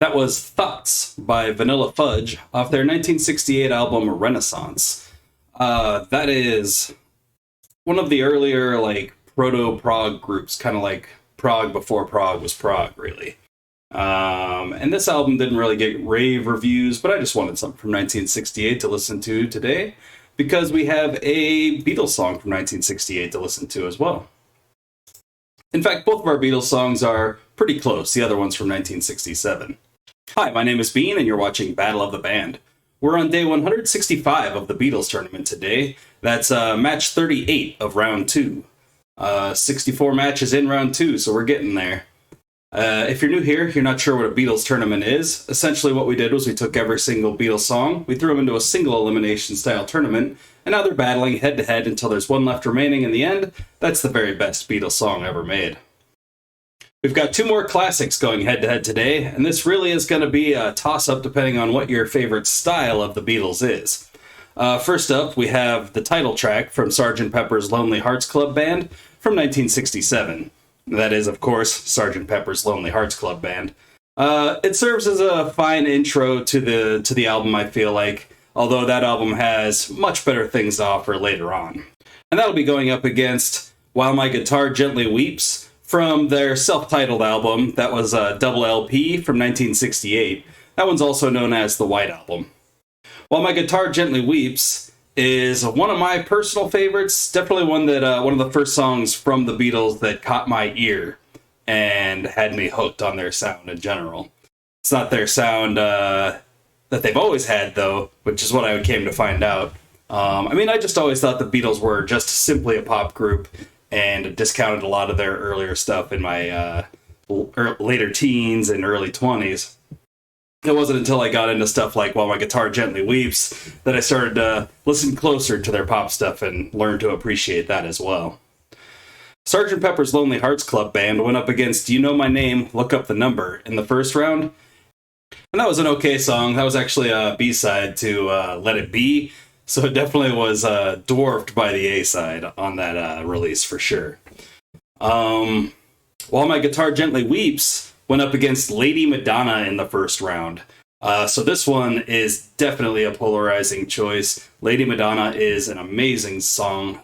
That was Thoughts by Vanilla Fudge off their 1968 album Renaissance. That is one of the earlier, like, proto-prog groups, kind of like prog before prog was prog, really. And this album didn't really get rave reviews, but I just wanted something from 1968 to listen to today, because we have a Beatles song from 1968 to listen to as well. In fact, both of our Beatles songs are pretty close. The other one's from 1967. Hi, my name is Bean, and you're watching Battle of the Band. We're on day 165 of the Beatles tournament today. That's match 38 of round 2. 64 matches in round 2, so we're getting there. If you're new here, you're not sure what a Beatles tournament is. Essentially what we did was we took every single Beatles song, we threw them into a single elimination style tournament, and now they're battling head to head until there's one left remaining in the end. That's the very best Beatles song ever made. We've got 2 more classics going head to head today, and this really is going to be a toss-up depending on what your favorite style of the Beatles is. First up, we have the title track from Sgt. Pepper's Lonely Hearts Club Band from 1967. That is, of course, Sgt. Pepper's Lonely Hearts Club Band. It serves as a fine intro to the album, I feel like, although that album has much better things to offer later on. And that'll be going up against While My Guitar Gently Weeps from their self-titled album. That was a double LP from 1968. That one's also known as the White Album. While My Guitar Gently Weeps is one of my personal favorites. Definitely one of the first songs from the Beatles that caught my ear and had me hooked on their sound in general. It's not their sound that they've always had, though, which is what I came to find out. I just always thought the Beatles were just simply a pop group, and discounted a lot of their earlier stuff in my later teens and early 20s. It wasn't until I got into stuff like While My Guitar Gently Weeps that I started to listen closer to their pop stuff and learn to appreciate that as well. Sgt. Pepper's Lonely Hearts Club Band went up against Do You Know My Name, Look Up the Number in the first round. And that was an okay song. That was actually a B-side to Let It Be. So it definitely was dwarfed by the A-side on that release for sure. While My Guitar Gently Weeps went up against Lady Madonna in the first round. So this one is definitely a polarizing choice. Lady Madonna is an amazing song,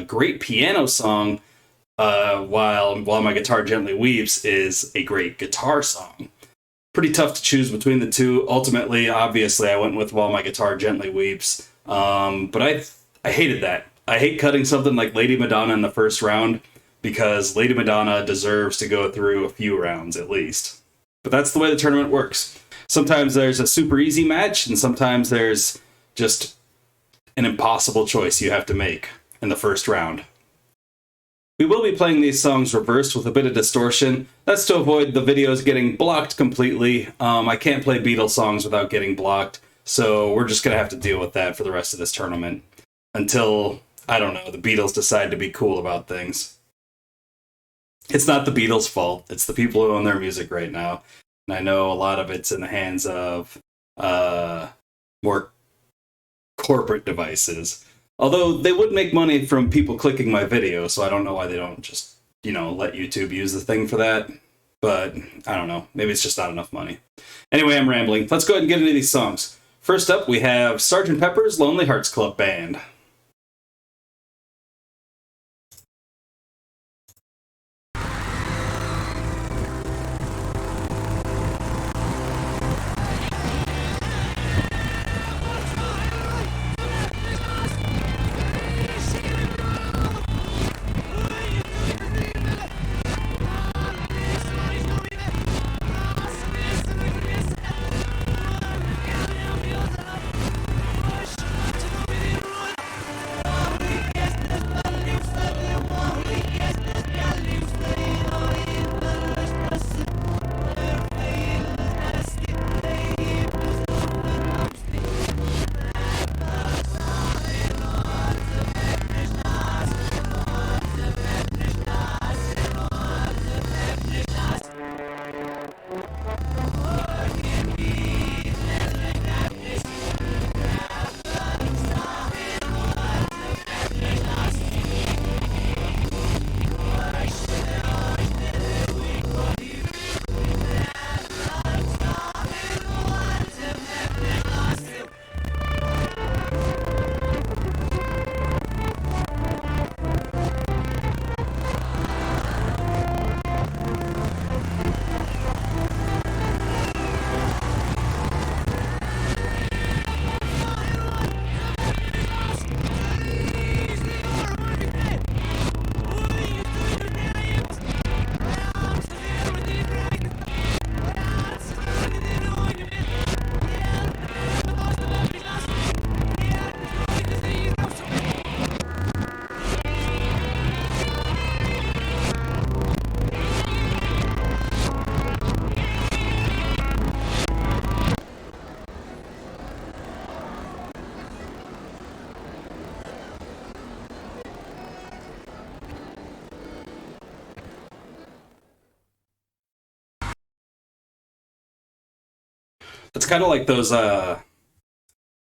great piano song, while My Guitar Gently Weeps is a great guitar song. Pretty tough to choose between the two. Ultimately, obviously, I went with While My Guitar Gently Weeps. But I hated that. I hate cutting something like Lady Madonna in the first round, because Lady Madonna deserves to go through a few rounds at least. But that's the way the tournament works. Sometimes there's a super easy match, and sometimes there's just an impossible choice you have to make in the first round. We will be playing these songs reversed with a bit of distortion. That's to avoid the videos getting blocked completely. I can't play Beatles songs without getting blocked. So we're just going to have to deal with that for the rest of this tournament until, I don't know, the Beatles decide to be cool about things. It's not the Beatles' fault. It's the people who own their music right now. And I know a lot of it's in the hands of more corporate devices. Although they would make money from people clicking my video, so I don't know why they don't just, let YouTube use the thing for that. But I don't know. Maybe it's just not enough money. Anyway, I'm rambling. Let's go ahead and get into these songs. First up, we have Sgt. Pepper's Lonely Hearts Club Band. It's kind of like those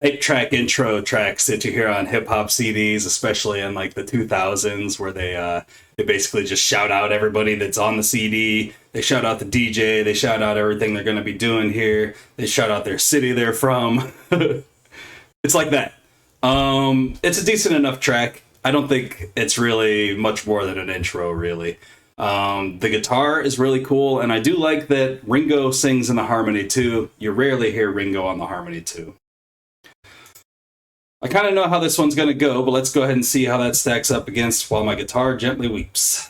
8-track intro tracks that you hear on hip hop CDs, especially in like the 2000s, where they basically just shout out everybody that's on the CD. They shout out the DJ. They shout out everything they're going to be doing here. They shout out their city they're from. It's like that. It's a decent enough track. I don't think it's really much more than an intro, really. The guitar is really cool, and I do like that Ringo sings in the harmony too. You rarely hear Ringo on the harmony too. I kind of know how this one's going to go, but let's go ahead and see how that stacks up against While My Guitar Gently Weeps.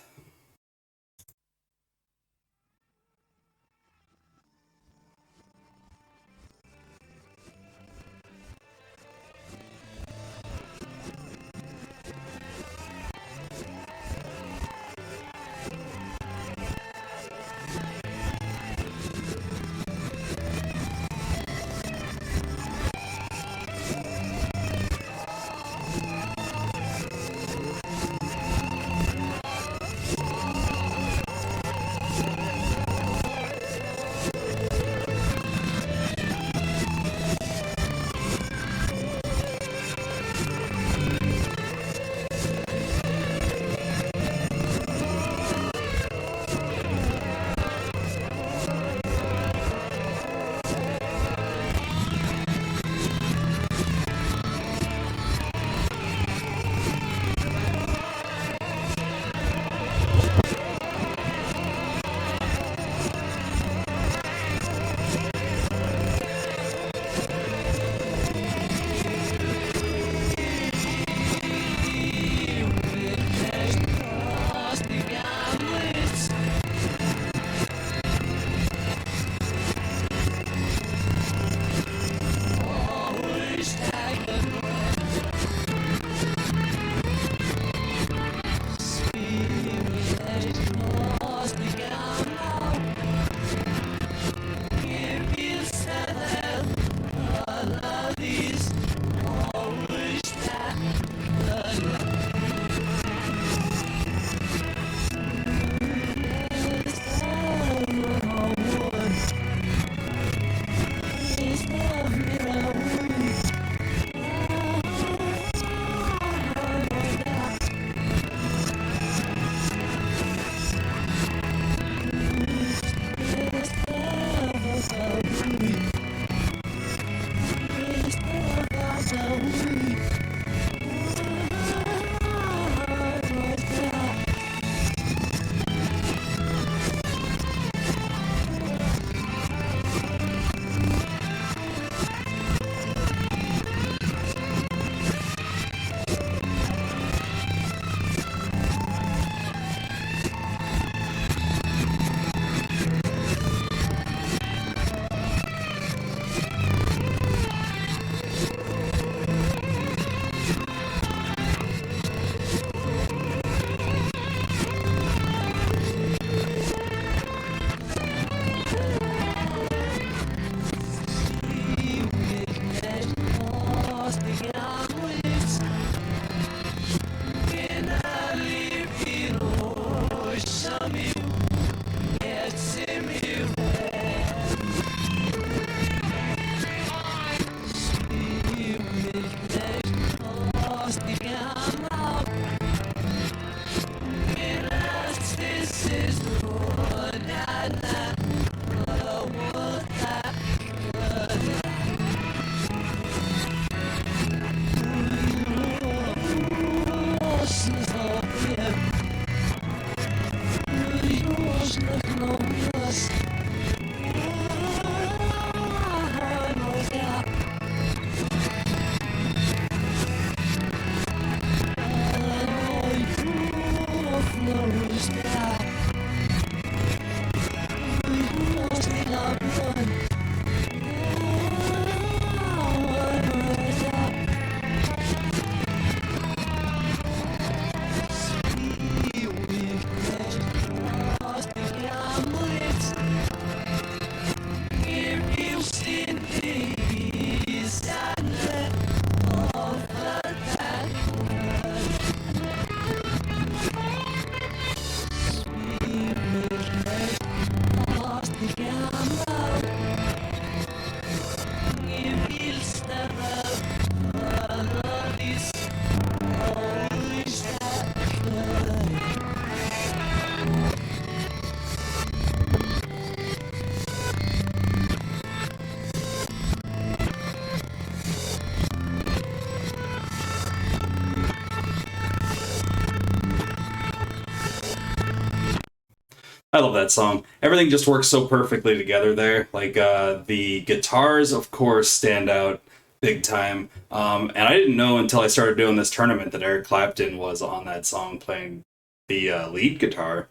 I love that song. Everything just works so perfectly together there. Like the guitars, of course, stand out big time. And I didn't know until I started doing this tournament that Eric Clapton was on that song playing the lead guitar.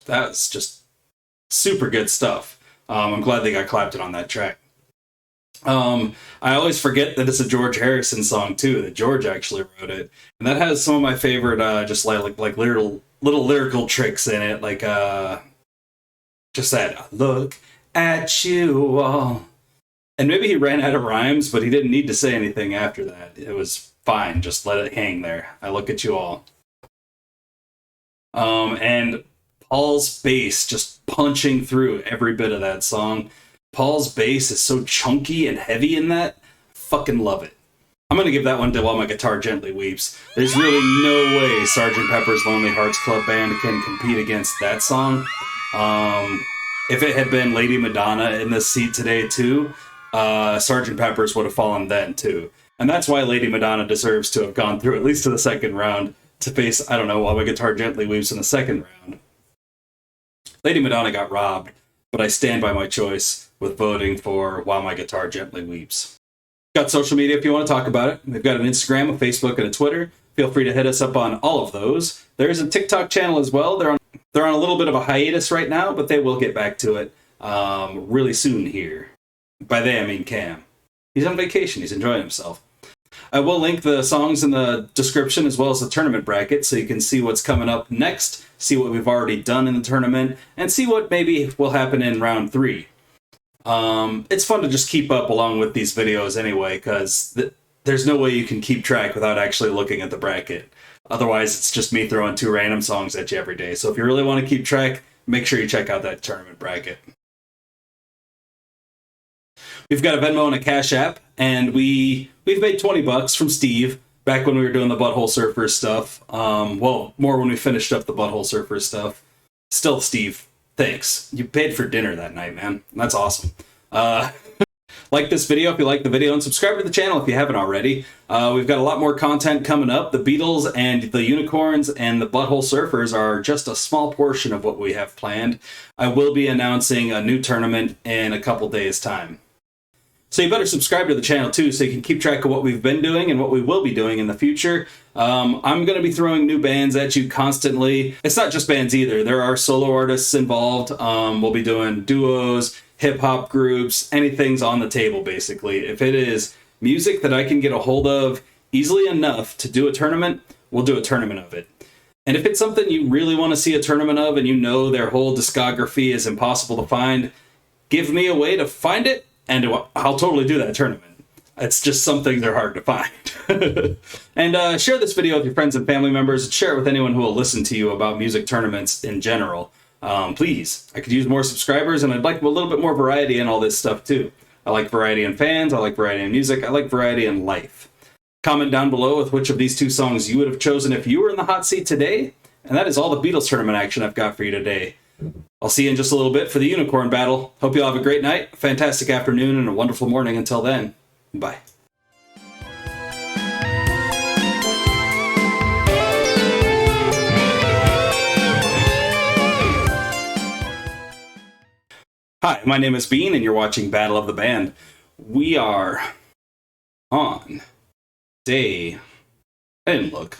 That's just super good stuff. I'm glad they got Clapton on that track. I always forget that it's a George Harrison song too. That George actually wrote it, and that has some of my favorite, just like little lyrical tricks in it, like just that look at you all. And maybe he ran out of rhymes, but he didn't need to say anything after that. It was fine. Just let it hang there. I look at you all. And Paul's bass just punching through every bit of that song. Paul's bass is so chunky and heavy in that. Fucking love it. I'm going to give that one to While My Guitar Gently Weeps. There's really no way Sgt. Pepper's Lonely Hearts Club Band can compete against that song. If it had been Lady Madonna in this seat today too, Sgt. Pepper's would have fallen then too. And that's why Lady Madonna deserves to have gone through at least to the second round to face, I don't know, While My Guitar Gently Weeps in the second round. Lady Madonna got robbed, but I stand by my choice with voting for While My Guitar Gently Weeps. Got social media if you want to talk about it. We've got an Instagram, a Facebook, and a Twitter. Feel free to hit us up on all of those. There's a TikTok channel as well. They're on a little bit of a hiatus right now, but they will get back to it really soon here. By they, I mean Cam. He's on vacation. He's enjoying himself. I will link the songs in the description as well as the tournament bracket so you can see what's coming up next, see what we've already done in the tournament, and see what maybe will happen in round 3. It's fun to just keep up along with these videos anyway, because there's no way you can keep track without actually looking at the bracket. Otherwise, it's just me throwing 2 random songs at you every day. So if you really want to keep track, make sure you check out that tournament bracket. We've got a Venmo and a Cash App, and we've made $20 from Steve back when we were doing the Butthole Surfers stuff. Well, more when we finished up the Butthole Surfers stuff. Still, Steve, thanks. You paid for dinner that night, man. That's awesome. Like this video if you like the video, and subscribe to the channel if you haven't already. We've got a lot more content coming up. The Beatles and the Unicorns and the Butthole Surfers are just a small portion of what we have planned. I will be announcing a new tournament in a couple days' time. So you better subscribe to the channel too so you can keep track of what we've been doing and what we will be doing in the future. I'm going to be throwing new bands at you constantly. It's not just bands either. There are solo artists involved. We'll be doing duos, hip-hop groups, anything's on the table basically. If it is music that I can get a hold of easily enough to do a tournament, we'll do a tournament of it. And if it's something you really want to see a tournament of and you know their whole discography is impossible to find, give me a way to find it, and I'll totally do that tournament. It's just some things are hard to find. And share this video with your friends and family members. Share it with anyone who will listen to you about music tournaments in general. Please, I could use more subscribers, and I'd like a little bit more variety in all this stuff too. I like variety in fans, I like variety in music, I like variety in life. Comment down below with which of these 2 songs you would have chosen if you were in the hot seat today. And that is all the Beatles tournament action I've got for you today. I'll see you in just a little bit for the Unicorn Battle. Hope you all have a great night, a fantastic afternoon, and a wonderful morning. Until then, bye. Hi, my name is Bean, and you're watching Battle of the Band. We are on day... I didn't look.